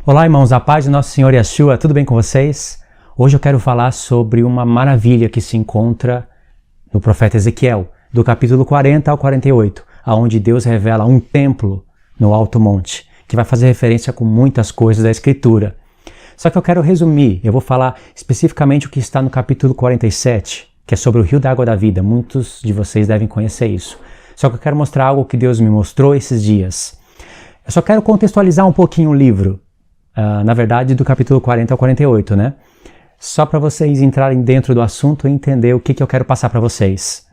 Olá, irmãos, a paz do nosso Senhor Yeshua, tudo bem com vocês? Hoje eu quero falar sobre uma maravilha que se encontra no profeta Ezequiel, do capítulo 40 ao 48, onde Deus revela um templo no Alto Monte, que vai fazer referência com muitas coisas da Escritura. Só que eu quero resumir, eu vou falar especificamente o que está no capítulo 47, que é sobre o Rio da Água da Vida. Muitos de vocês devem conhecer isso. Só que eu quero mostrar algo que Deus me mostrou esses dias. Eu só quero contextualizar um pouquinho o livro. Na verdade, do capítulo 40 ao 48, né? Só para vocês entrarem dentro do assunto e entender o que eu quero passar para vocês.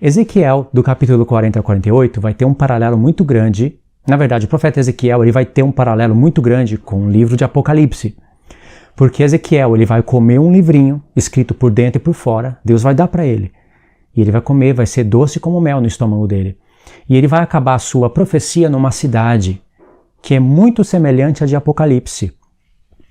Ezequiel, do capítulo 40 ao 48, vai ter um paralelo muito grande. Na verdade, o profeta Ezequiel ele vai ter um paralelo muito grande com o livro de Apocalipse. Porque Ezequiel ele vai comer um livrinho escrito por dentro e por fora. Deus vai dar para ele. E ele vai comer, vai ser doce como mel no estômago dele. E ele vai acabar a sua profecia numa cidade que é muito semelhante à de Apocalipse.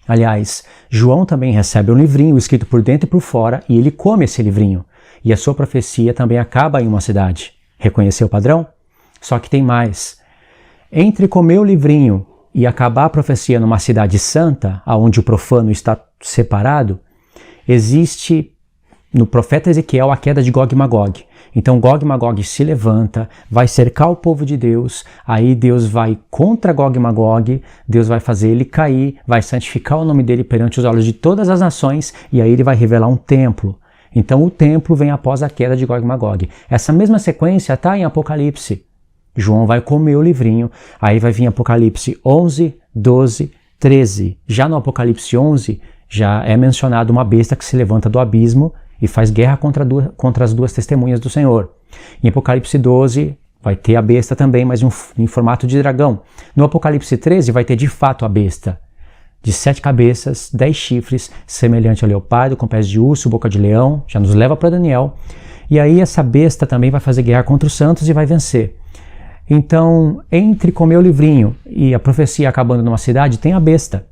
Aliás, João também recebe um livrinho escrito por dentro e por fora e ele come esse livrinho. E a sua profecia também acaba em uma cidade. Reconheceu o padrão? Só que tem mais. Entre comer o livrinho e acabar a profecia numa cidade santa, onde o profano está separado, existe no profeta Ezequiel a queda de Gog e Magog. Então Gog e Magog se levanta, vai cercar o povo de Deus, aí Deus vai contra Gog e Magog, Deus vai fazer ele cair, vai santificar o nome dele perante os olhos de todas as nações, e aí ele vai revelar um templo. Então o templo vem após a queda de Gog e Magog. Essa mesma sequência está em Apocalipse. João vai comer o livrinho, aí vai vir Apocalipse 11, 12, 13. Já no Apocalipse 11, já é mencionado uma besta que se levanta do abismo e faz guerra contra as duas testemunhas do Senhor. Em Apocalipse 12 vai ter a besta também, mas em formato de dragão. No Apocalipse 13 vai ter de fato a besta, de 7 cabeças, 10 chifres, semelhante ao leopardo, com pés de urso, boca de leão, já nos leva para Daniel. E aí essa besta também vai fazer guerra contra os santos e vai vencer. Então, entre comer o livrinho e a profecia acabando numa cidade, tem a besta.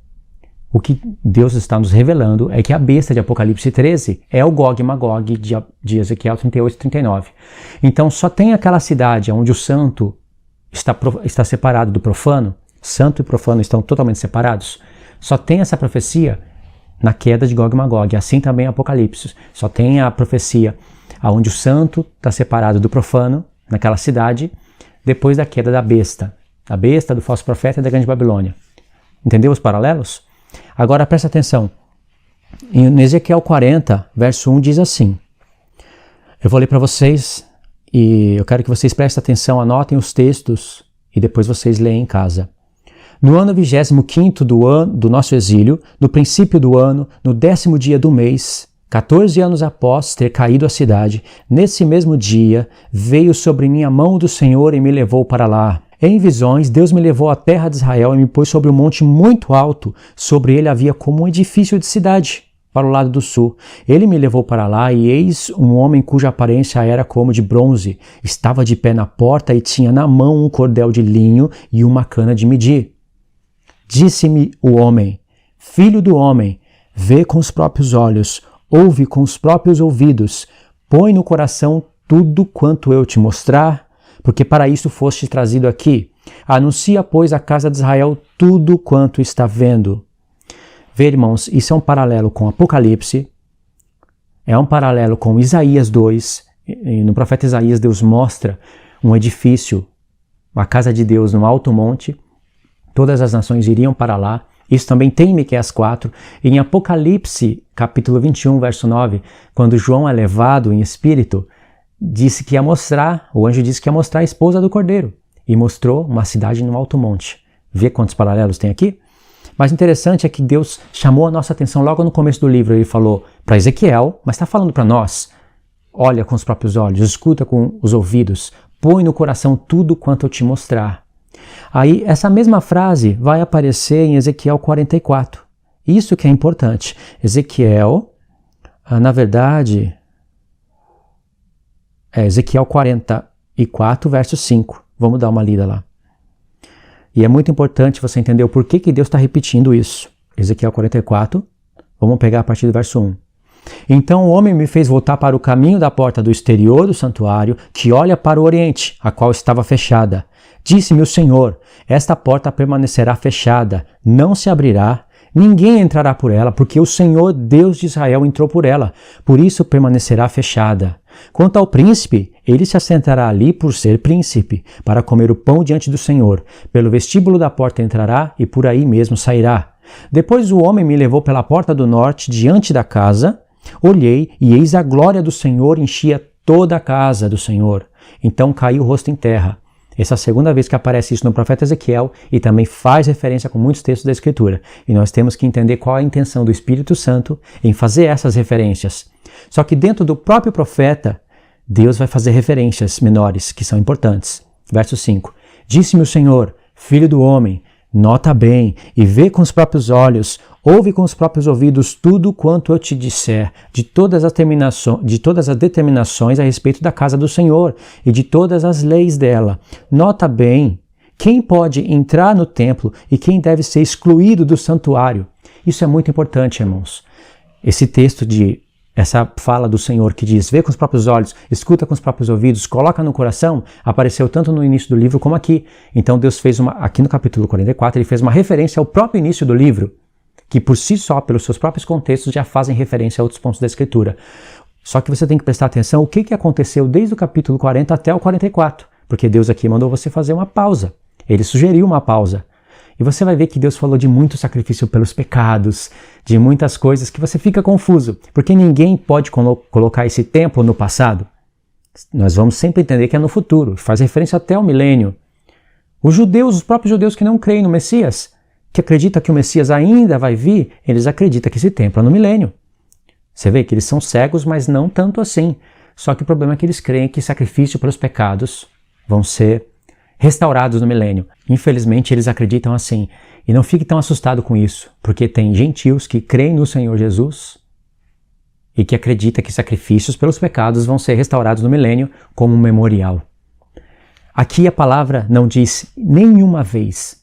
O que Deus está nos revelando é que a besta de Apocalipse 13 é o Gog e Magog de Ezequiel 38 e 39. Então só tem aquela cidade onde o santo está separado do profano, santo e profano estão totalmente separados, só tem essa profecia na queda de Gog e Magog, assim também Apocalipse. Só tem a profecia onde o santo está separado do profano, naquela cidade, depois da queda da besta do falso profeta e da grande Babilônia. Entendeu os paralelos? Agora presta atenção, em Ezequiel 40, verso 1 diz assim, eu vou ler para vocês e eu quero que vocês prestem atenção, anotem os textos e depois vocês leem em casa. No ano 25º do nosso exílio, no princípio do ano, no 10º dia do mês, 14 anos após ter caído a cidade, nesse mesmo dia veio sobre mim a mão do Senhor e me levou para lá. Em visões, Deus me levou à terra de Israel e me pôs sobre um monte muito alto. Sobre ele havia como um edifício de cidade, para o lado do sul. Ele me levou para lá e eis um homem cuja aparência era como de bronze. Estava de pé na porta e tinha na mão um cordel de linho e uma cana de medir. Disse-me o homem, filho do homem, vê com os próprios olhos, ouve com os próprios ouvidos, põe no coração tudo quanto eu te mostrar, porque para isso foste trazido aqui. Anuncia, pois, à casa de Israel tudo quanto está vendo. Vê, irmãos, isso é um paralelo com Apocalipse, é um paralelo com Isaías 2. No profeta Isaías, Deus mostra um edifício, a casa de Deus no alto monte, todas as nações iriam para lá. Isso também tem em Miqueias 4. E em Apocalipse, capítulo 21, verso 9, quando João é levado em espírito, disse que ia mostrar, o anjo disse que ia mostrar a esposa do cordeiro. E mostrou uma cidade no alto monte. Vê quantos paralelos tem aqui? Mas interessante é que Deus chamou a nossa atenção logo no começo do livro. Ele falou para Ezequiel, mas está falando para nós. Olha com os próprios olhos, escuta com os ouvidos, põe no coração tudo quanto eu te mostrar. Aí essa mesma frase vai aparecer em Ezequiel 44. Isso que é importante. Ezequiel, na verdade, Ezequiel 44, verso 5. Vamos dar uma lida lá. E é muito importante você entender o porquê que Deus está repetindo isso. Ezequiel 44, vamos pegar a partir do verso 1. Então o homem me fez voltar para o caminho da porta do exterior do santuário, que olha para o oriente, a qual estava fechada. Disse-me o Senhor, esta porta permanecerá fechada, não se abrirá, ninguém entrará por ela, porque o Senhor, Deus de Israel, entrou por ela, por isso permanecerá fechada. Quanto ao príncipe, ele se assentará ali por ser príncipe, para comer o pão diante do Senhor. Pelo vestíbulo da porta entrará e por aí mesmo sairá. Depois o homem me levou pela porta do norte, diante da casa. Olhei, e eis a glória do Senhor enchia toda a casa do Senhor. Então caiu o rosto em terra. Essa é a segunda vez que aparece isso no profeta Ezequiel e também faz referência com muitos textos da Escritura. E nós temos que entender qual é a intenção do Espírito Santo em fazer essas referências. Só que dentro do próprio profeta, Deus vai fazer referências menores que são importantes. Verso 5. Disse-me o Senhor, filho do homem, nota bem e vê com os próprios olhos, ouve com os próprios ouvidos tudo quanto eu te disser, de todas as determinações a respeito da casa do Senhor e de todas as leis dela. Nota bem, quem pode entrar no templo e quem deve ser excluído do santuário. Isso é muito importante, irmãos. Essa fala do Senhor que diz, vê com os próprios olhos, escuta com os próprios ouvidos, coloca no coração, apareceu tanto no início do livro como aqui. Então Deus fez aqui no capítulo 44, ele fez uma referência ao próprio início do livro, que por si só, pelos seus próprios contextos, já fazem referência a outros pontos da Escritura. Só que você tem que prestar atenção o que aconteceu desde o capítulo 40 até o 44, porque Deus aqui mandou você fazer uma pausa. Ele sugeriu uma pausa. E você vai ver que Deus falou de muito sacrifício pelos pecados, de muitas coisas que você fica confuso, porque ninguém pode colocar esse tempo no passado. Nós vamos sempre entender que é no futuro, faz referência até ao milênio. Os próprios judeus que não creem no Messias, que acreditam que o Messias ainda vai vir, eles acreditam que esse tempo é no milênio. Você vê que eles são cegos, mas não tanto assim. Só que o problema é que eles creem que sacrifício pelos pecados vão ser restaurados no milênio. Infelizmente, eles acreditam assim. E não fique tão assustado com isso, porque tem gentios que creem no Senhor Jesus e que acreditam que sacrifícios pelos pecados vão ser restaurados no milênio como um memorial. Aqui a palavra não diz nenhuma vez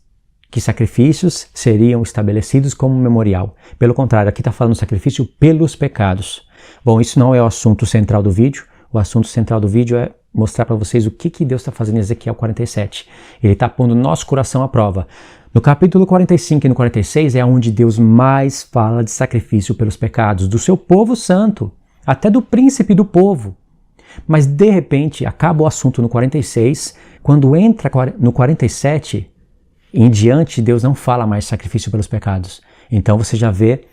que sacrifícios seriam estabelecidos como memorial. Pelo contrário, aqui está falando sacrifício pelos pecados. Bom, isso não é o assunto central do vídeo. O assunto central do vídeo é mostrar para vocês o que Deus está fazendo em Ezequiel 47. Ele está pondo nosso coração à prova. No capítulo 45 e no 46 é onde Deus mais fala de sacrifício pelos pecados, do seu povo santo, até do príncipe do povo. Mas de repente acaba o assunto no 46, quando entra no 47, em diante Deus não fala mais de sacrifício pelos pecados. Então você já vê,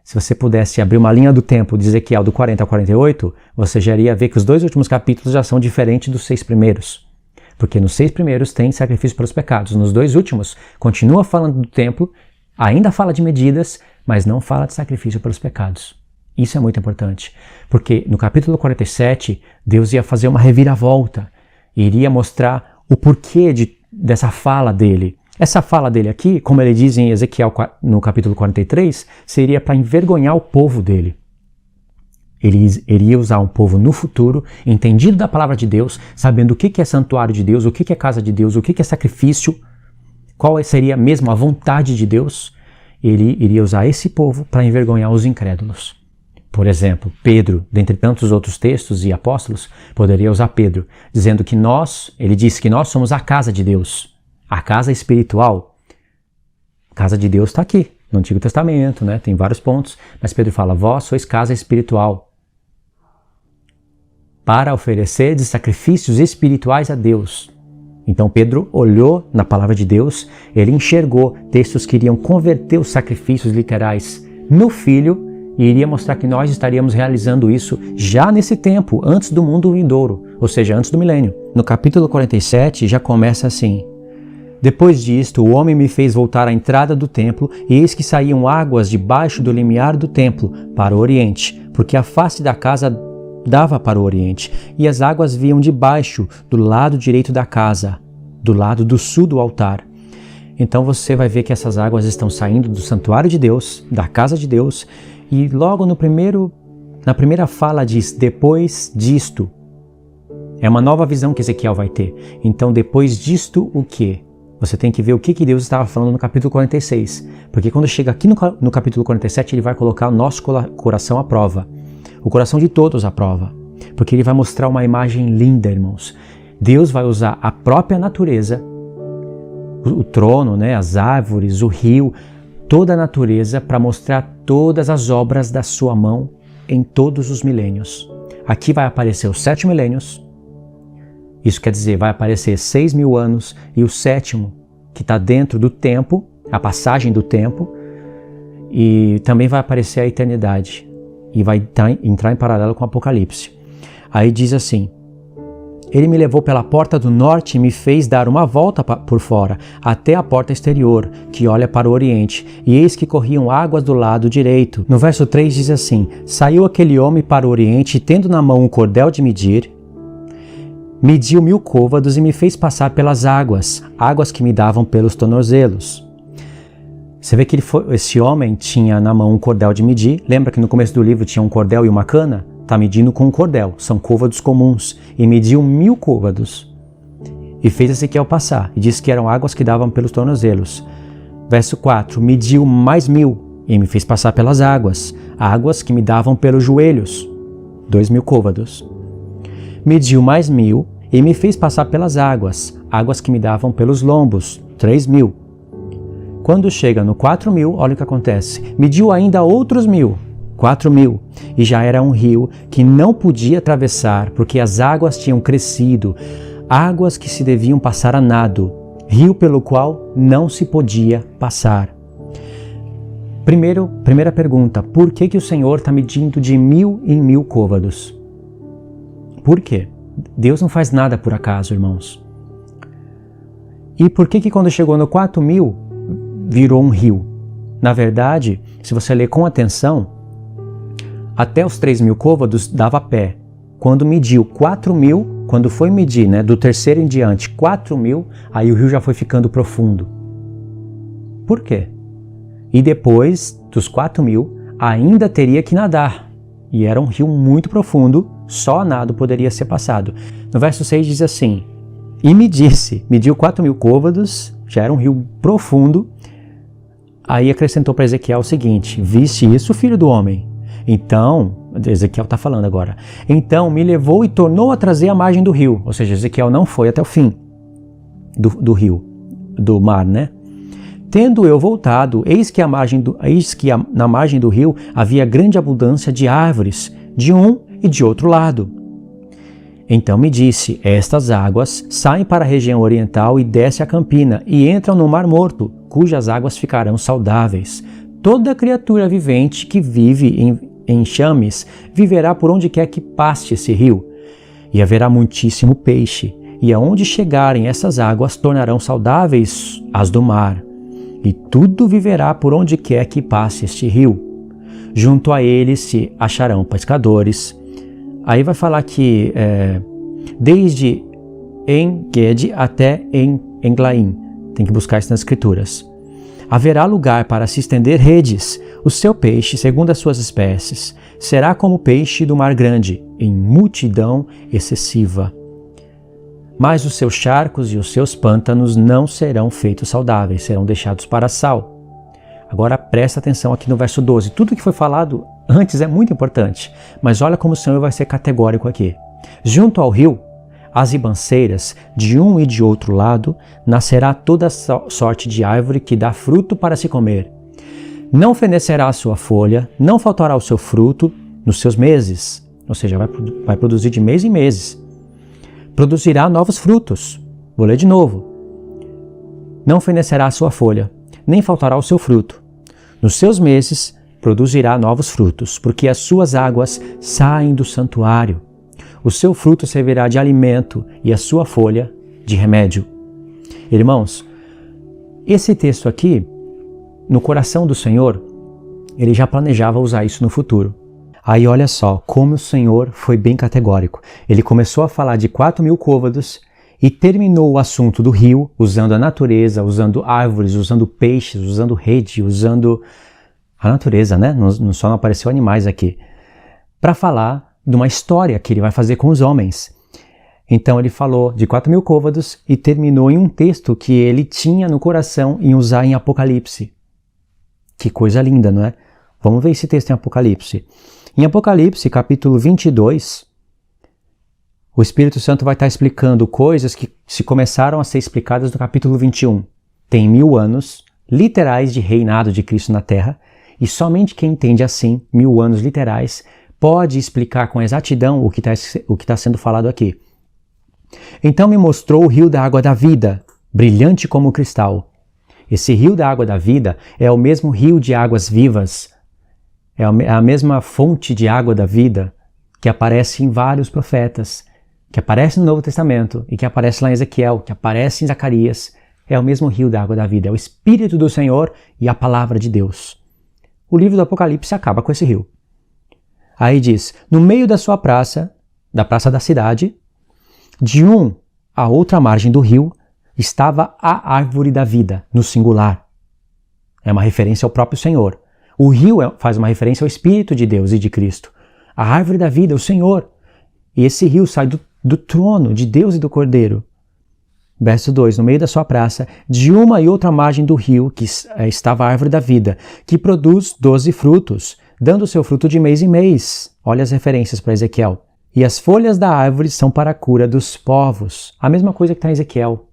se você pudesse abrir uma linha do tempo de Ezequiel do 40 ao 48, você já iria ver que os 2 últimos capítulos já são diferentes dos 6 primeiros. Porque nos 6 primeiros tem sacrifício pelos pecados. Nos 2 últimos, continua falando do templo, ainda fala de medidas, mas não fala de sacrifício pelos pecados. Isso é muito importante. Porque no capítulo 47, Deus ia fazer uma reviravolta. Iria mostrar o porquê dessa fala dele. Essa fala dele aqui, como ele diz em Ezequiel no capítulo 43, seria para envergonhar o povo dele. Ele iria usar um povo no futuro, entendido da palavra de Deus, sabendo o que é santuário de Deus, o que é casa de Deus, o que é sacrifício, qual seria mesmo a vontade de Deus. Ele iria usar esse povo para envergonhar os incrédulos. Por exemplo, Pedro, dentre tantos outros textos e apóstolos, poderia usar Pedro, dizendo que ele disse que nós somos a casa de Deus. A casa espiritual, a casa de Deus está aqui, no Antigo Testamento, né? Tem vários pontos, mas Pedro fala, vós sois casa espiritual, para oferecer sacrifícios espirituais a Deus. Então Pedro olhou na palavra de Deus, ele enxergou textos que iriam converter os sacrifícios literais no Filho e iria mostrar que nós estaríamos realizando isso já nesse tempo, antes do mundo vindouro, ou seja, antes do milênio. No capítulo 47 já começa assim: depois disto, o homem me fez voltar à entrada do templo, e eis que saíam águas debaixo do limiar do templo, para o oriente, porque a face da casa dava para o oriente, e as águas vinham debaixo, do lado direito da casa, do lado do sul do altar. Então você vai ver que essas águas estão saindo do santuário de Deus, da casa de Deus, e logo na primeira fala diz, depois disto. É uma nova visão que Ezequiel vai ter. Então depois disto o quê? Você tem que ver o que Deus estava falando no capítulo 46. Porque quando chega aqui no capítulo 47, ele vai colocar o nosso coração à prova. O coração de todos à prova. Porque ele vai mostrar uma imagem linda, irmãos. Deus vai usar a própria natureza o trono, né, as árvores, o rio, toda a natureza, para mostrar todas as obras da sua mão em todos os milênios. Aqui vai aparecer os 7 milênios, isso quer dizer, vai aparecer 6.000 anos, e o 7º, que está dentro do tempo, a passagem do tempo, e também vai aparecer a eternidade, e vai entrar em paralelo com o Apocalipse. Aí diz assim: ele me levou pela porta do norte e me fez dar uma volta por fora, até a porta exterior, que olha para o oriente, e eis que corriam águas do lado direito. No verso 3 diz assim: saiu aquele homem para o oriente, e tendo na mão um cordel de medir, mediu 1000 côvados e me fez passar pelas águas, águas que me davam pelos tornozelos. Você vê que esse homem tinha na mão um cordel de medir. Lembra que no começo do livro tinha um cordel e uma cana? Está medindo com um cordel, são côvados comuns, e mediu 1000 côvados. E fez Ezequiel passar, e disse que eram águas que davam pelos tornozelos. Verso 4, mediu mais 1000, e me fez passar pelas águas, águas que me davam pelos joelhos, 2000 côvados. Mediu mais 1000, e me fez passar pelas águas, águas que me davam pelos lombos, 3000. Quando chega no 4000, olha o que acontece, mediu ainda outros 1000, 4000, e já era um rio que não podia atravessar, porque as águas tinham crescido, águas que se deviam passar a nado, rio pelo qual não se podia passar. Primeira pergunta, por que o Senhor está medindo de 1000 em 1000 côvados? Por quê? Deus não faz nada por acaso, irmãos. E por que quando chegou no 4000, virou um rio? Na verdade, se você ler com atenção, até os 3000 côvados dava pé. Quando mediu 4000, quando foi medir, né, do terceiro em diante, 4000, aí o rio já foi ficando profundo. Por quê? E depois dos 4000, ainda teria que nadar. E era um rio muito profundo, só a nado poderia ser passado. No verso 6 diz assim: e me disse, mediu 4000 côvados, já era um rio profundo. Aí acrescentou para Ezequiel o seguinte: viste isso, filho do homem? Então, Ezequiel está falando agora, então me levou e tornou a trazer a margem do rio, ou seja, Ezequiel não foi até o fim do rio, do mar, né? Tendo eu voltado, eis que na margem do rio havia grande abundância de árvores, de um e de outro lado. Então me disse, estas águas saem para a região oriental e descem a campina, e entram no Mar Morto, cujas águas ficarão saudáveis. Toda criatura vivente que vive em enxames viverá por onde quer que passe esse rio, e haverá muitíssimo peixe, e aonde chegarem essas águas tornarão saudáveis as do mar, e tudo viverá por onde quer que passe este rio. Junto a ele se acharão pescadores. Aí vai falar que desde En-Gedi até Englaim, tem que buscar isso nas escrituras. Haverá lugar para se estender redes, o seu peixe, segundo as suas espécies, será como o peixe do mar grande, em multidão excessiva. Mas os seus charcos e os seus pântanos não serão feitos saudáveis, serão deixados para sal. Agora presta atenção aqui no verso 12, tudo que foi falado antes é muito importante, mas olha como o Senhor vai ser categórico aqui. Junto ao rio, as ribanceiras, de um e de outro lado, nascerá toda sorte de árvore que dá fruto para se comer. Não fenecerá a sua folha, não faltará o seu fruto nos seus meses, ou seja, vai produzir de mês em meses. Produzirá novos frutos. Vou ler de novo. Não fenecerá a sua folha, nem faltará o seu fruto. Nos seus meses produzirá novos frutos, porque as suas águas saem do santuário. O seu fruto servirá de alimento e a sua folha de remédio. Irmãos, esse texto aqui, no coração do Senhor, ele já planejava usar isso no futuro. Aí olha só como o Senhor foi bem categórico. Ele começou a falar de 4000 côvados e terminou o assunto do rio, usando a natureza, usando árvores, usando peixes, usando rede, usando a natureza, né? Só não apareceu animais aqui. Para falar de uma história que ele vai fazer com os homens. Então ele falou de 4000 côvados e terminou em um texto que ele tinha no coração em usar em Apocalipse. Que coisa linda, não é? Vamos ver esse texto em Apocalipse. Em Apocalipse, capítulo 22, o Espírito Santo vai estar explicando coisas que se começaram a ser explicadas no capítulo 21. tem 1000 anos literais de reinado de Cristo na Terra, e somente quem entende assim 1000 anos literais pode explicar com exatidão o que está sendo falado aqui. Então me mostrou o rio da água da vida, brilhante como cristal. Esse rio da água da vida é o mesmo rio de águas vivas, é a mesma fonte de água da vida que aparece em vários profetas, que aparece no Novo Testamento e que aparece lá em Ezequiel, que aparece em Zacarias. É o mesmo rio da água da vida, é o Espírito do Senhor e a palavra de Deus. O livro do Apocalipse acaba com esse rio. Aí diz, no meio da sua praça, da praça da cidade, de à outra margem do rio, estava a árvore da vida, no singular. É uma referência ao próprio Senhor. O rio faz uma referência ao Espírito de Deus e de Cristo. A árvore da vida, o Senhor. E esse rio sai do trono de Deus e do Cordeiro. Verso 2, no meio da sua praça, de uma e outra margem do rio, que estava a árvore da vida, que produz 12 frutos, dando seu fruto de mês em mês. Olha as referências para Ezequiel. E as folhas da árvore são para a cura dos povos. A mesma coisa que está em Ezequiel.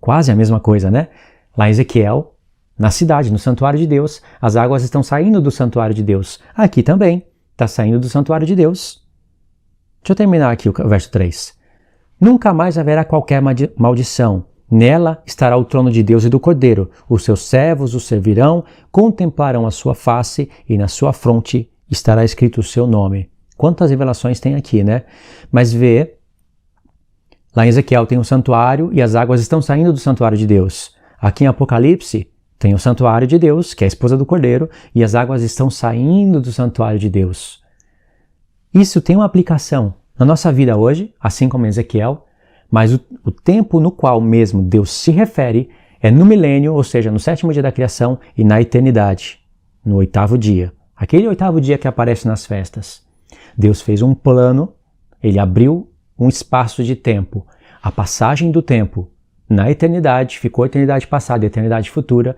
Quase a mesma coisa, né? Lá em Ezequiel, na cidade, no santuário de Deus, as águas estão saindo do santuário de Deus. Aqui também, está saindo do santuário de Deus. Deixa eu terminar aqui o verso 3. Nunca mais haverá qualquer maldição. Nela estará o trono de Deus e do Cordeiro. Os seus servos o servirão, contemplarão a sua face e na sua fronte estará escrito o seu nome. Quantas revelações tem aqui, né? Mas vê, lá em Ezequiel tem um santuário e as águas estão saindo do santuário de Deus. Aqui em Apocalipse tem o santuário de Deus, que é a esposa do Cordeiro, e as águas estão saindo do santuário de Deus. Isso tem uma aplicação na nossa vida hoje, assim como em Ezequiel, mas o tempo no qual mesmo Deus se refere é no milênio, ou seja, no 7º dia da criação e na eternidade, no 8º dia. Aquele 8º dia que aparece nas festas. Deus fez um plano, ele abriu um espaço de tempo. A passagem do tempo na eternidade, ficou a eternidade passada e a eternidade futura,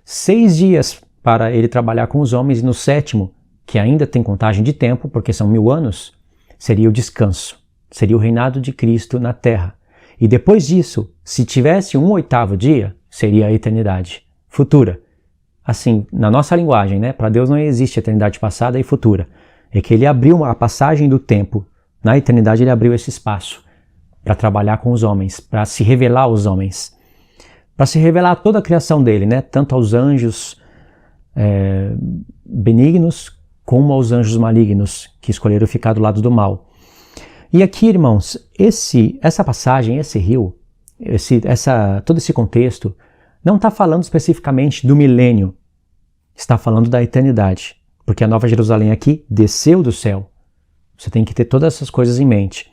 6 dias para ele trabalhar com os homens, e no 7º, que ainda tem contagem de tempo, porque são 1000 anos, seria o descanso, seria o reinado de Cristo na terra. E depois disso, se tivesse um 8º dia, seria a eternidade futura. Assim, na nossa linguagem, né? Para Deus não existe eternidade passada e futura. É que ele abriu a passagem do tempo. Na eternidade ele abriu esse espaço para trabalhar com os homens, para se revelar aos homens. Para se revelar a toda a criação dele, né? Tanto aos anjos benignos, como aos anjos malignos, que escolheram ficar do lado do mal. E aqui, irmãos, essa passagem, esse rio, todo esse contexto, não está falando especificamente do milênio, está falando da eternidade, porque a Nova Jerusalém aqui desceu do céu. Você tem que ter todas essas coisas em mente.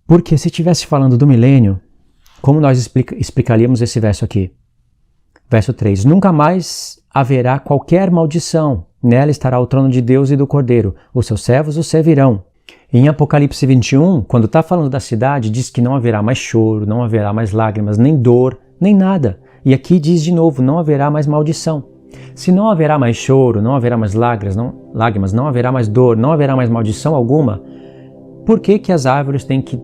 Porque se estivesse falando do milênio, como nós explicaríamos esse verso aqui? Verso 3, nunca mais haverá qualquer maldição, nela estará o trono de Deus e do Cordeiro, os seus servos o servirão. Em Apocalipse 21, quando está falando da cidade, diz que não haverá mais choro, não haverá mais lágrimas, nem dor, nem nada. E aqui diz de novo, não haverá mais maldição. Se não haverá mais choro, não haverá mais lágrimas, não haverá mais dor, não haverá mais maldição alguma, por que as árvores têm que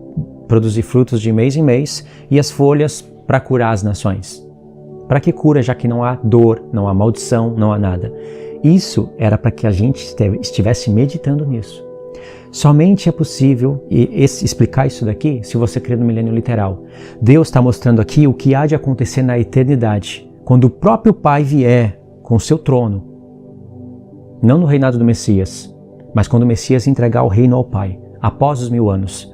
produzir frutos de mês em mês e as folhas para curar as nações? Para que cura, já que não há dor, não há maldição, não há nada? Isso era para que a gente estivesse meditando nisso. Somente é possível explicar isso daqui se você crê no milênio literal. Deus está mostrando aqui o que há de acontecer na eternidade, quando o próprio Pai vier com o seu trono. Não no reinado do Messias, mas quando o Messias entregar o reino ao Pai, após os 1000 anos.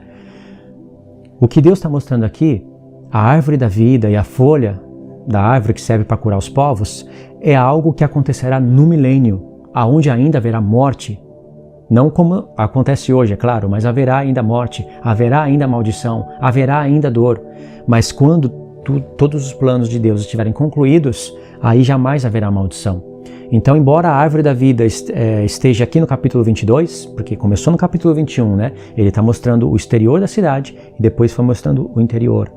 O que Deus está mostrando aqui, a árvore da vida e a folha da árvore que serve para curar os povos, é algo que acontecerá no milênio, aonde ainda haverá morte. Não como acontece hoje, é claro, mas haverá ainda morte, haverá ainda maldição, haverá ainda dor. Mas quando todos os planos de Deus estiverem concluídos, aí jamais haverá maldição. Então, embora a árvore da vida esteja aqui no capítulo 22, porque começou no capítulo 21, né? Ele está mostrando o exterior da cidade e depois foi mostrando o interior,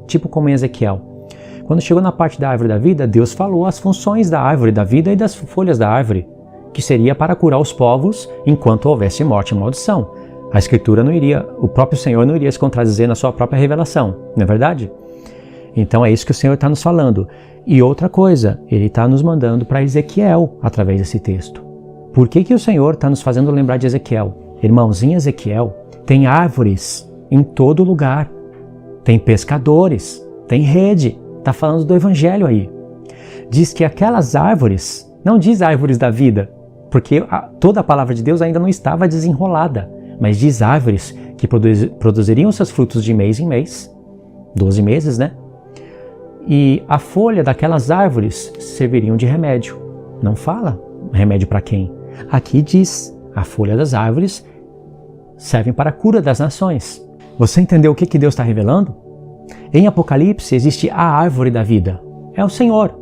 tipo como em Ezequiel. Quando chegou na parte da árvore da vida, Deus falou as funções da árvore da vida e das folhas da árvore, que seria para curar os povos enquanto houvesse morte e maldição. A Escritura o próprio Senhor não iria se contradizer na sua própria revelação, não é verdade? Então é isso que o Senhor está nos falando. E outra coisa, Ele está nos mandando para Ezequiel através desse texto. Por que o Senhor está nos fazendo lembrar de Ezequiel? Irmãos, em Ezequiel tem árvores em todo lugar. Tem pescadores, tem rede. Está falando do Evangelho aí. Diz que aquelas árvores, não diz árvores da vida, porque toda a palavra de Deus ainda não estava desenrolada, mas diz árvores que produziriam seus frutos de mês em mês, 12 meses, né? E a folha daquelas árvores serviriam de remédio. Não fala remédio para quem? Aqui diz, a folha das árvores servem para a cura das nações. Você entendeu o que Deus está revelando? Em Apocalipse existe a árvore da vida, é o Senhor.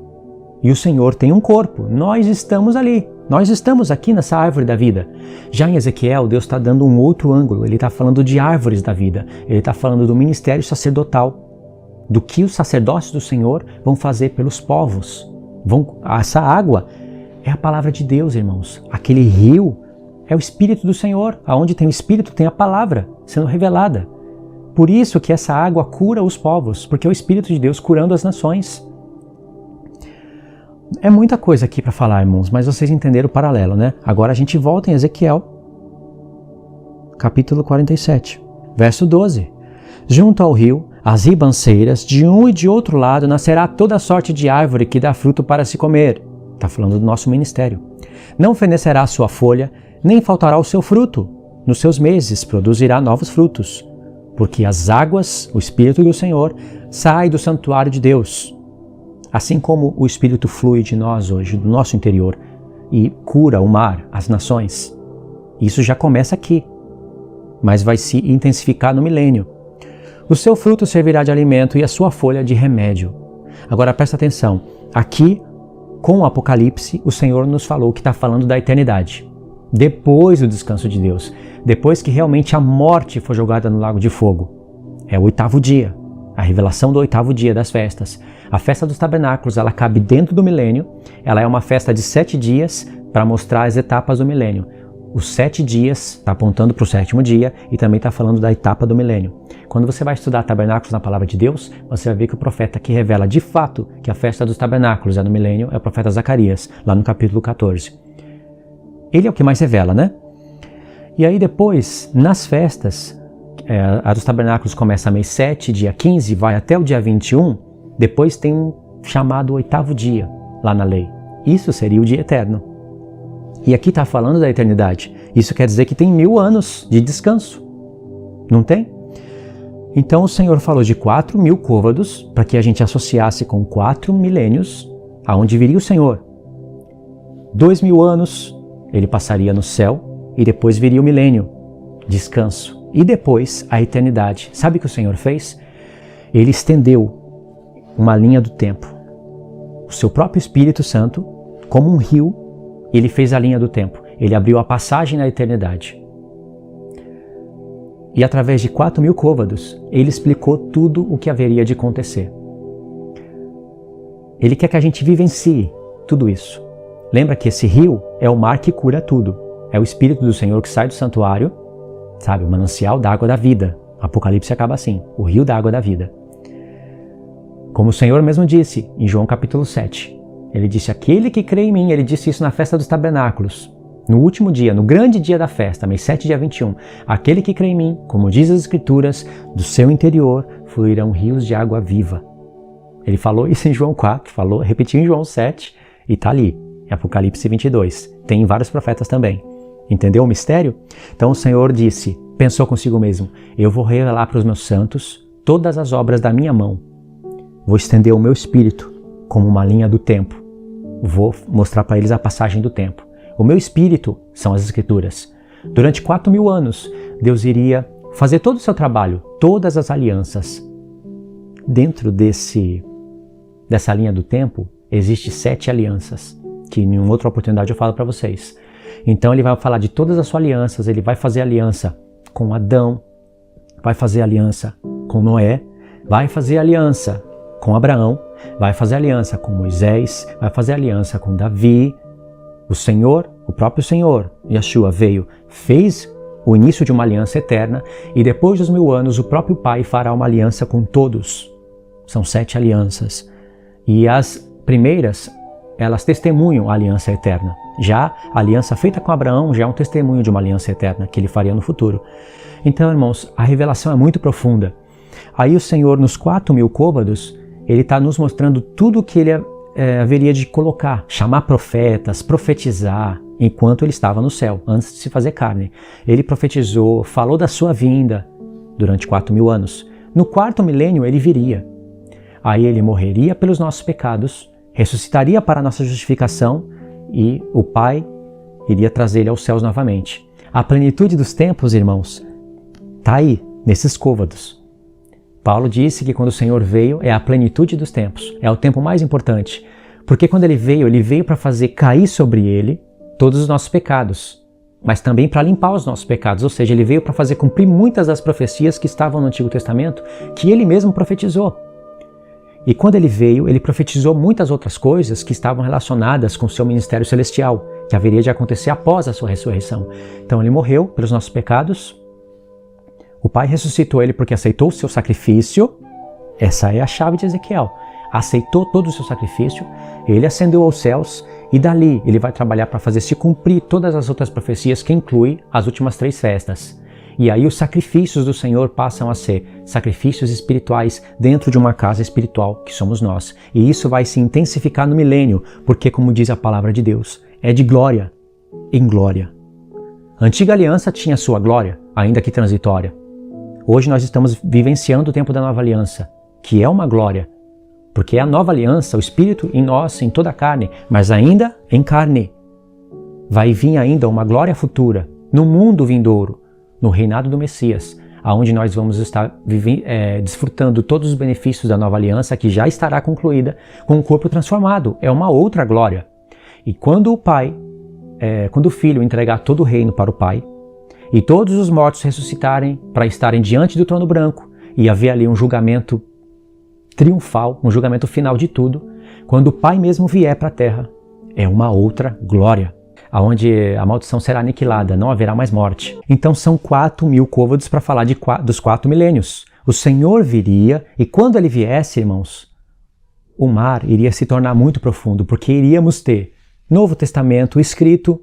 E o Senhor tem um corpo, nós estamos ali, nós estamos aqui nessa árvore da vida. Já em Ezequiel, Deus está dando um outro ângulo, Ele está falando de árvores da vida, Ele está falando do ministério sacerdotal, do que os sacerdócios do Senhor vão fazer pelos povos. Essa água é a palavra de Deus, irmãos. Aquele rio é o Espírito do Senhor. Aonde tem o Espírito, tem a palavra sendo revelada. Por isso que essa água cura os povos, porque é o Espírito de Deus curando as nações. É muita coisa aqui para falar, irmãos, mas vocês entenderam o paralelo, né? Agora a gente volta em Ezequiel, capítulo 47, verso 12. Junto ao rio, as ribanceiras, de um e de outro lado, nascerá toda sorte de árvore que dá fruto para se comer. Está falando do nosso ministério. Não fenecerá a sua folha, nem faltará o seu fruto. Nos seus meses produzirá novos frutos, porque as águas, o Espírito do Senhor, sai do santuário de Deus. Assim como o Espírito flui de nós hoje, do nosso interior, e cura o mar, as nações. Isso já começa aqui, mas vai se intensificar no milênio. O seu fruto servirá de alimento e a sua folha de remédio. Agora presta atenção, aqui com o Apocalipse o Senhor nos falou que está falando da eternidade. Depois do descanso de Deus, depois que realmente a morte for jogada no lago de fogo. É o 8º dia, a revelação do 8º dia das festas. A festa dos tabernáculos, ela cabe dentro do milênio, ela é uma festa de 7 dias para mostrar as etapas do milênio. Os 7 dias está apontando para o 7º dia e também está falando da etapa do milênio. Quando você vai estudar tabernáculos na palavra de Deus, você vai ver que o profeta que revela de fato que a festa dos tabernáculos é no milênio é o profeta Zacarias, lá no capítulo 14. Ele é o que mais revela, né? E aí depois, nas festas, a dos tabernáculos começa mês 7, dia 15, vai até o dia 21, depois tem um chamado 8º dia lá na lei. Isso seria o dia eterno. E aqui está falando da eternidade. Isso quer dizer que tem 1000 anos de descanso. Não tem? Então o Senhor falou de 4.000 côvados para que a gente associasse com 4 milênios, aonde viria o Senhor. 2.000 anos ele passaria no céu e depois viria o milênio, descanso. E depois a eternidade. Sabe o que o Senhor fez? Ele estendeu uma linha do tempo. O seu próprio Espírito Santo, como um rio, ele fez a linha do tempo. Ele abriu a passagem na eternidade. E através de 4.000 côvados, ele explicou tudo o que haveria de acontecer. Ele quer que a gente vivencie tudo isso. Lembra que esse rio é o mar que cura tudo. É o Espírito do Senhor que sai do santuário, sabe, o manancial da água da vida. Apocalipse acaba assim, o rio da água da vida. Como o Senhor mesmo disse em João capítulo 7. Ele disse, aquele que crê em mim, ele disse isso na festa dos tabernáculos. No último dia, no grande dia da festa, mês 7, dia 21. Aquele que crê em mim, como diz as Escrituras, do seu interior fluirão rios de água viva. Ele falou isso em João 4, repetiu em João 7 e está ali, em Apocalipse 22. Tem em vários profetas também. Entendeu o mistério? Então o Senhor disse, pensou consigo mesmo, eu vou revelar para os meus santos todas as obras da minha mão. Vou estender o meu espírito como uma linha do tempo. Vou mostrar para eles a passagem do tempo. O meu espírito são as Escrituras. Durante 4.000 anos, Deus iria fazer todo o seu trabalho, todas as alianças. Dentro dessa linha do tempo, existem 7 alianças, que em uma outra oportunidade eu falo para vocês. Então ele vai falar de todas as suas alianças, ele vai fazer aliança com Adão, vai fazer aliança com Noé, vai fazer aliança com Abraão, vai fazer aliança com Moisés, vai fazer aliança com Davi. O Senhor, o próprio Senhor, Yeshua veio, fez o início de uma aliança eterna e depois dos 1000 anos o próprio Pai fará uma aliança com todos. São 7 alianças. E as primeiras, elas testemunham a aliança eterna. Já a aliança feita com Abraão já é um testemunho de uma aliança eterna que ele faria no futuro. Então, irmãos, a revelação é muito profunda. Aí o Senhor, nos 4.000 côvados, ele está nos mostrando tudo o que ele haveria de colocar, chamar profetas, profetizar, enquanto ele estava no céu, antes de se fazer carne. Ele profetizou, falou da sua vinda durante 4.000 anos. No 4º milênio ele viria. Aí ele morreria pelos nossos pecados, ressuscitaria para a nossa justificação e o Pai iria trazer ele aos céus novamente. A plenitude dos tempos, irmãos, está aí, nesses côvados. Paulo disse que quando o Senhor veio é a plenitude dos tempos, é o tempo mais importante, porque quando ele veio para fazer cair sobre ele todos os nossos pecados, mas também para limpar os nossos pecados, ou seja, ele veio para fazer cumprir muitas das profecias que estavam no Antigo Testamento, que ele mesmo profetizou. E quando ele veio, ele profetizou muitas outras coisas que estavam relacionadas com o seu ministério celestial, que haveria de acontecer após a sua ressurreição. Então ele morreu pelos nossos pecados, o Pai ressuscitou ele porque aceitou o seu sacrifício. Essa é a chave de Ezequiel. Aceitou todo o seu sacrifício, ele ascendeu aos céus e dali ele vai trabalhar para fazer se cumprir todas as outras profecias que inclui as últimas 3 festas. E aí os sacrifícios do Senhor passam a ser sacrifícios espirituais dentro de uma casa espiritual que somos nós. E isso vai se intensificar no milênio, porque como diz a palavra de Deus, é de glória em glória. A antiga aliança tinha sua glória, ainda que transitória. Hoje nós estamos vivenciando o tempo da nova aliança, que é uma glória, porque é a nova aliança, o Espírito em nós, em toda a carne, mas ainda em carne. Vai vir ainda uma glória futura, no mundo vindouro, no reinado do Messias, aonde nós vamos estar desfrutando todos os benefícios da nova aliança, que já estará concluída com o corpo transformado. É uma outra glória. E quando o Filho entregar todo o reino para o Pai, e todos os mortos ressuscitarem para estarem diante do trono branco e haver ali um julgamento triunfal, um julgamento final de tudo, quando o Pai mesmo vier para a terra, é uma outra glória, onde a maldição será aniquilada, não haverá mais morte. Então são 4.000 côvados para falar dos 4 milênios. O Senhor viria e quando ele viesse, irmãos, o mar iria se tornar muito profundo, porque iríamos ter Novo Testamento escrito,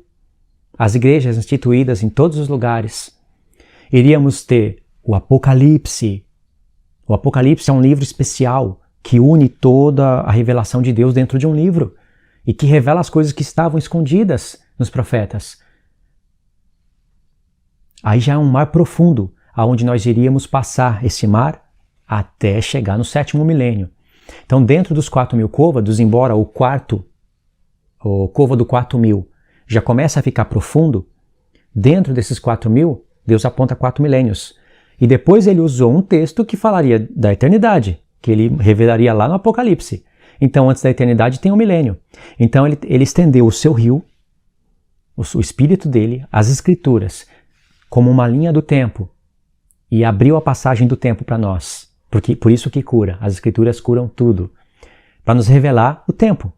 as igrejas instituídas em todos os lugares. Iríamos ter o Apocalipse. O Apocalipse é um livro especial que une toda a revelação de Deus dentro de um livro e que revela as coisas que estavam escondidas nos profetas. Aí já é um mar profundo, aonde nós iríamos passar esse mar até chegar no 7º milênio. Então, dentro dos 4.000 côvados, embora o côvado 4.000 já começa a ficar profundo, dentro desses 4.000, Deus aponta 4 milênios. E depois ele usou um texto que falaria da eternidade, que ele revelaria lá no Apocalipse. Então, antes da eternidade tem um milênio. Então, ele estendeu o seu rio, o espírito dele, as escrituras, como uma linha do tempo, e abriu a passagem do tempo para nós. Por isso que cura. As escrituras curam tudo. Para nos revelar o tempo.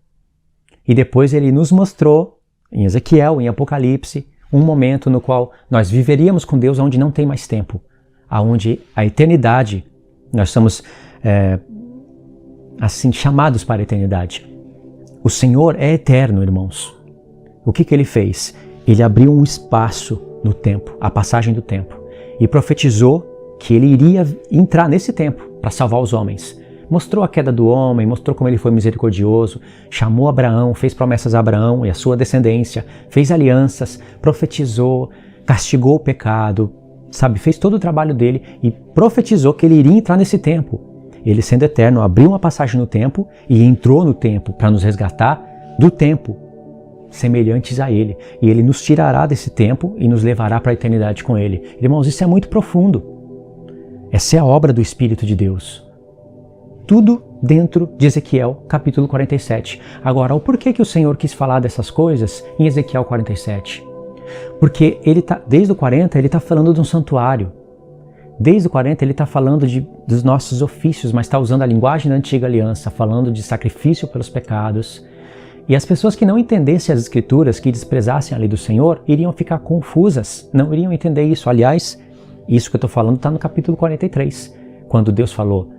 E depois ele nos mostrou, em Ezequiel, em Apocalipse, um momento no qual nós viveríamos com Deus onde não tem mais tempo, onde a eternidade, nós somos assim chamados para a eternidade. O Senhor é eterno, irmãos. O que ele fez? Ele abriu um espaço no tempo, a passagem do tempo, e profetizou que ele iria entrar nesse tempo para salvar os homens. Mostrou a queda do homem, mostrou como ele foi misericordioso, chamou Abraão, fez promessas a Abraão e a sua descendência, fez alianças, profetizou, castigou o pecado, fez todo o trabalho dele e profetizou que ele iria entrar nesse tempo. Ele, sendo eterno, abriu uma passagem no tempo e entrou no tempo para nos resgatar do tempo, semelhantes a ele. E ele nos tirará desse tempo e nos levará para a eternidade com ele. Irmãos, isso é muito profundo. Essa é a obra do Espírito de Deus. Tudo dentro de Ezequiel, capítulo 47. Agora, o porquê que o Senhor quis falar dessas coisas em Ezequiel 47? Porque desde o 40, ele está falando de um santuário. Desde o 40, ele está falando dos nossos ofícios, mas está usando a linguagem da antiga aliança, falando de sacrifício pelos pecados. E as pessoas que não entendessem as Escrituras, que desprezassem a lei do Senhor, iriam ficar confusas, não iriam entender isso. Aliás, isso que eu estou falando está no capítulo 43, quando Deus falou: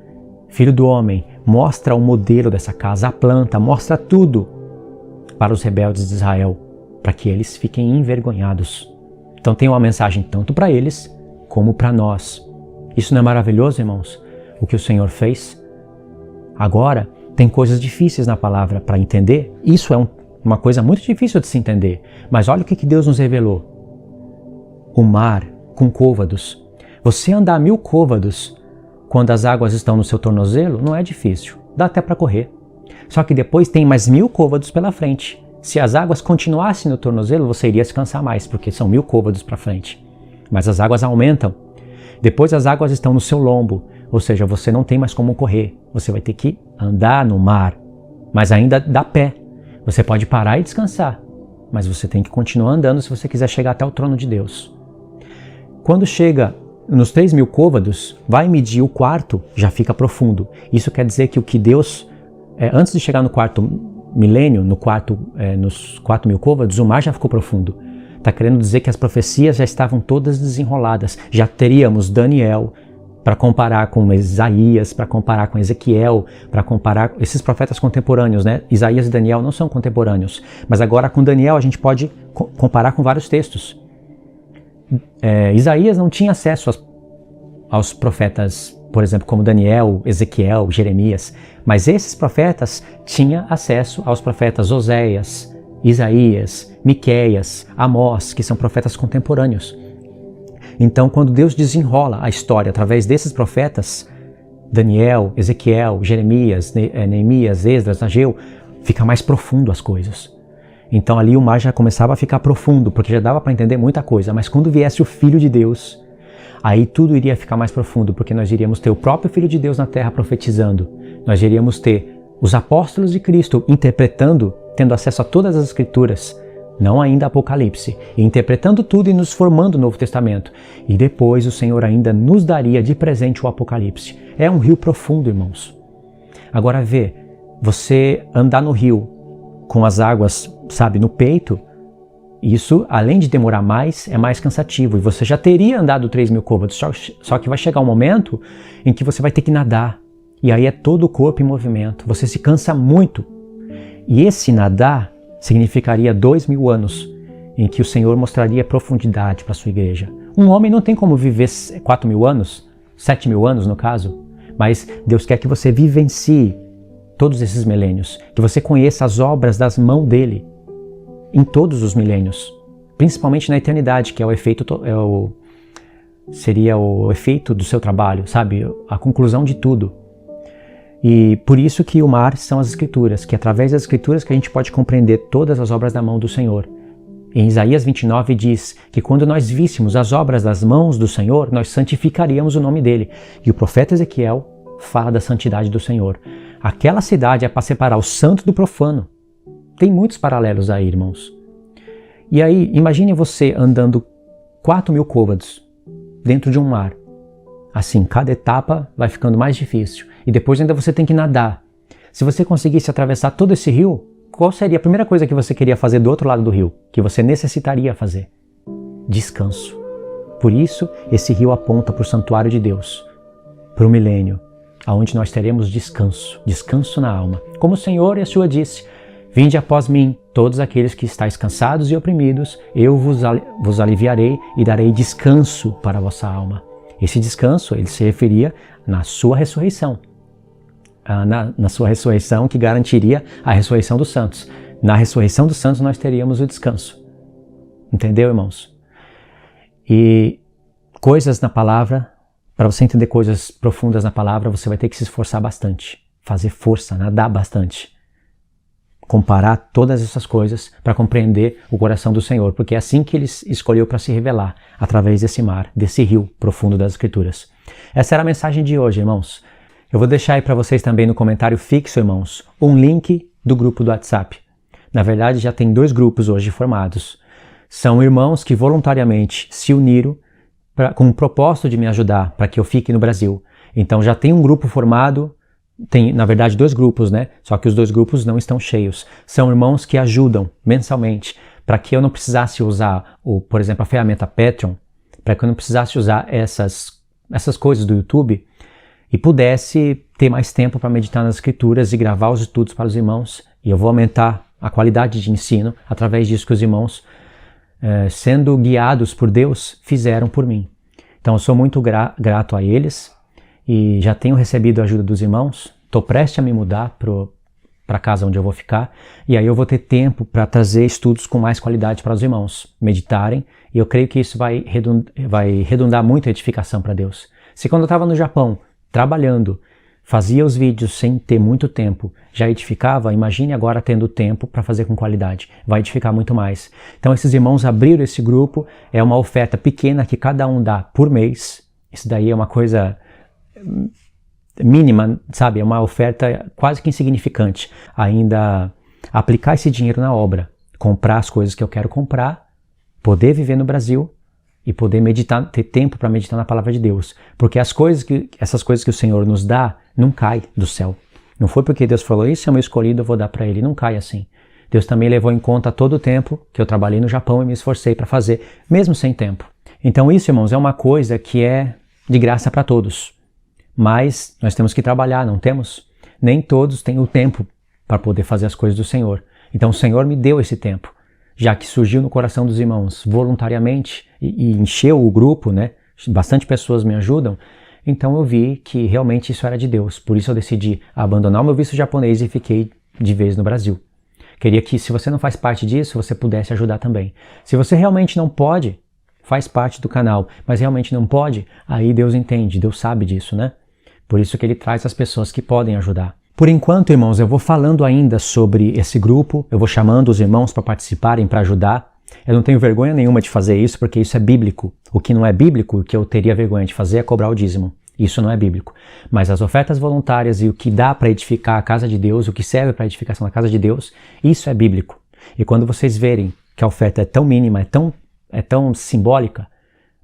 Filho do homem, mostra o modelo dessa casa, a planta, mostra tudo para os rebeldes de Israel, para que eles fiquem envergonhados. Então tem uma mensagem tanto para eles como para nós. Isso não é maravilhoso, irmãos? O que o Senhor fez? Agora, tem coisas difíceis na palavra para entender. Isso é uma coisa muito difícil de se entender. Mas olha o que Deus nos revelou. O mar com côvados. Você andar 1000 côvados quando as águas estão no seu tornozelo não é difícil. Dá até para correr. Só que depois tem mais 1000 côvados pela frente. Se as águas continuassem no tornozelo, você iria se cansar mais, porque são 1000 côvados para frente. Mas as águas aumentam. Depois as águas estão no seu lombo, ou seja, você não tem mais como correr. Você vai ter que andar no mar, mas ainda dá pé. Você pode parar e descansar, mas você tem que continuar andando se você quiser chegar até o trono de Deus. Quando chega nos 3000 côvados, vai medir o quarto, já fica profundo. Isso quer dizer que o que Deus, antes de chegar no quarto milênio, nos 4000 côvados, o mar já ficou profundo. Está querendo dizer que as profecias já estavam todas desenroladas. Já teríamos Daniel para comparar com Isaías, para comparar com Ezequiel, para comparar esses profetas contemporâneos, né? Isaías e Daniel não são contemporâneos, mas agora com Daniel a gente pode comparar com vários textos. Isaías não tinha acesso aos profetas, por exemplo, como Daniel, Ezequiel, Jeremias, mas esses profetas tinham acesso aos profetas Oséias, Isaías, Miqueias, Amós, que são profetas contemporâneos. Então, quando Deus desenrola a história através desses profetas, Daniel, Ezequiel, Jeremias, Neemias, Esdras, Ageu, fica mais profundo as coisas. Então ali o mar já começava a ficar profundo, porque já dava para entender muita coisa, mas quando viesse o Filho de Deus, aí tudo iria ficar mais profundo, porque nós iríamos ter o próprio Filho de Deus na terra profetizando, nós iríamos ter os apóstolos de Cristo interpretando, tendo acesso a todas as Escrituras, não ainda Apocalipse, e interpretando tudo e nos formando o Novo Testamento. E depois o Senhor ainda nos daria de presente o Apocalipse. É um rio profundo, irmãos. Agora vê, você andar no rio com as águas, sabe, no peito, isso, além de demorar mais, é mais cansativo. E você já teria andado 3000 côvados, só que vai chegar um momento em que você vai ter que nadar. E aí é todo o corpo em movimento. Você se cansa muito. E esse nadar significaria 2000 anos em que o Senhor mostraria profundidade para a sua igreja. Um homem não tem como viver 4000 anos, 7000 anos no caso, mas Deus quer que você vivencie todos esses milênios, que você conheça as obras das mãos dele em todos os milênios, principalmente na eternidade, que é o efeito, seria o efeito do seu trabalho, sabe? A conclusão de tudo. E por isso que o mar são as Escrituras, que através das Escrituras que a gente pode compreender todas as obras da mão do Senhor. Em Isaías 29 diz que quando nós víssemos as obras das mãos do Senhor, nós santificaríamos o nome dele. E o profeta Ezequiel fala da santidade do Senhor. Aquela cidade é para separar o santo do profano. Tem muitos paralelos aí, irmãos. E aí, imagine você andando 4000 côvados dentro de um mar. Assim, cada etapa vai ficando mais difícil. E depois ainda você tem que nadar. Se você conseguisse atravessar todo esse rio, qual seria a primeira coisa que você queria fazer do outro lado do rio? Que você necessitaria fazer? Descanso. Por isso, esse rio aponta para o santuário de Deus, para o milênio, aonde nós teremos descanso, descanso na alma. Como o Senhor Yeshua disse, vinde após mim, todos aqueles que estáis cansados e oprimidos, eu vos aliviarei e darei descanso para a vossa alma. Esse descanso, ele se referia na sua ressurreição. Na sua ressurreição que garantiria a ressurreição dos santos. Na ressurreição dos santos nós teríamos o descanso. Entendeu, irmãos? E coisas na palavra, para você entender coisas profundas na palavra, você vai ter que se esforçar bastante. Fazer força, nadar bastante. Comparar todas essas coisas para compreender o coração do Senhor, porque é assim que ele escolheu para se revelar, através desse mar, desse rio profundo das Escrituras. Essa era a mensagem de hoje, irmãos. Eu vou deixar aí para vocês também no comentário fixo, irmãos, um link do grupo do WhatsApp. Na verdade, já tem 2 grupos hoje formados. São irmãos que voluntariamente se uniram com o propósito de me ajudar para que eu fique no Brasil. Então já tem um grupo formado. Tem, na verdade, 2 grupos, né? Só que os 2 grupos não estão cheios. São irmãos que ajudam mensalmente para que eu não precisasse usar, por exemplo, a ferramenta Patreon, para que eu não precisasse usar essas coisas do YouTube e pudesse ter mais tempo para meditar nas Escrituras e gravar os estudos para os irmãos. E eu vou aumentar a qualidade de ensino através disso que os irmãos, sendo guiados por Deus, fizeram por mim. Então eu sou muito grato a eles e já tenho recebido a ajuda dos irmãos. Estou prestes a me mudar para a casa onde eu vou ficar, e aí eu vou ter tempo para trazer estudos com mais qualidade para os irmãos meditarem, e eu creio que isso vai redundar muito a edificação para Deus. Se quando eu estava no Japão, trabalhando, fazia os vídeos sem ter muito tempo, já edificava, imagine agora tendo tempo para fazer com qualidade, vai edificar muito mais. Então esses irmãos abriram esse grupo, é uma oferta pequena que cada um dá por mês, isso daí é uma coisa mínima, sabe? É uma oferta quase que insignificante. Ainda aplicar esse dinheiro na obra, comprar as coisas que eu quero comprar, poder viver no Brasil e poder meditar, ter tempo para meditar na palavra de Deus. Porque essas coisas que o Senhor nos dá, não cai do céu. Não foi porque Deus falou, isso é meu escolhido, eu vou dar para ele. Não cai assim. Deus também levou em conta todo o tempo que eu trabalhei no Japão e me esforcei para fazer, mesmo sem tempo. Então isso, irmãos, é uma coisa que é de graça para todos. Mas nós temos que trabalhar, não temos? Nem todos têm o tempo para poder fazer as coisas do Senhor. Então o Senhor me deu esse tempo, já que surgiu no coração dos irmãos voluntariamente e encheu o grupo, né? Bastante pessoas me ajudam. Então eu vi que realmente isso era de Deus. Por isso eu decidi abandonar o meu visto japonês e fiquei de vez no Brasil. Queria que, se você não faz parte disso, você pudesse ajudar também. Se você realmente não pode, faz parte do canal, mas realmente não pode, aí Deus entende, Deus sabe disso, né? Por isso que ele traz as pessoas que podem ajudar. Por enquanto, irmãos, eu vou falando ainda sobre esse grupo, eu vou chamando os irmãos para participarem, para ajudar. Eu não tenho vergonha nenhuma de fazer isso, porque isso é bíblico. O que não é bíblico, o que eu teria vergonha de fazer é cobrar o dízimo. Isso não é bíblico. Mas as ofertas voluntárias e o que dá para edificar a casa de Deus, o que serve para a edificação da casa de Deus, isso é bíblico. E quando vocês verem que a oferta é tão mínima, é tão simbólica,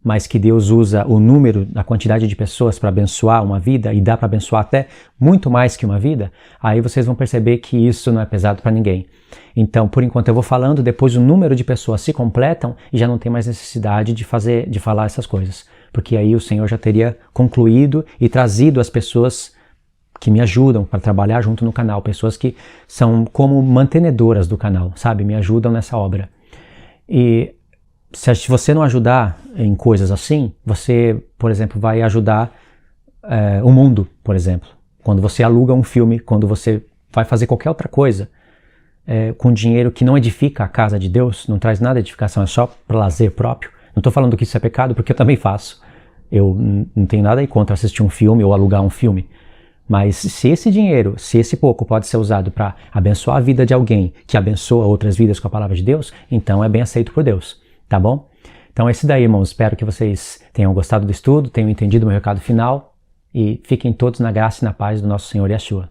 mas que Deus usa o número, a quantidade de pessoas para abençoar uma vida, e dá para abençoar até muito mais que uma vida, aí vocês vão perceber que isso não é pesado para ninguém. Então, por enquanto eu vou falando, depois o número de pessoas se completam e já não tem mais necessidade de falar essas coisas, porque aí o Senhor já teria concluído e trazido as pessoas que me ajudam para trabalhar junto no canal, pessoas que são como mantenedoras do canal, sabe? Me ajudam nessa obra. E se você não ajudar em coisas assim, você, por exemplo, vai ajudar o mundo, por exemplo. Quando você aluga um filme, quando você vai fazer qualquer outra coisa, com dinheiro que não edifica a casa de Deus, não traz nada de edificação, é só para lazer próprio. Não estou falando que isso é pecado, porque eu também faço. Eu não tenho nada aí contra assistir um filme ou alugar um filme. Mas se esse dinheiro, se esse pouco pode ser usado para abençoar a vida de alguém que abençoa outras vidas com a palavra de Deus, então é bem aceito por Deus. Tá bom? Então é isso daí, irmãos. Espero que vocês tenham gostado do estudo, tenham entendido o meu recado final e fiquem todos na graça e na paz do nosso Senhor Yeshua.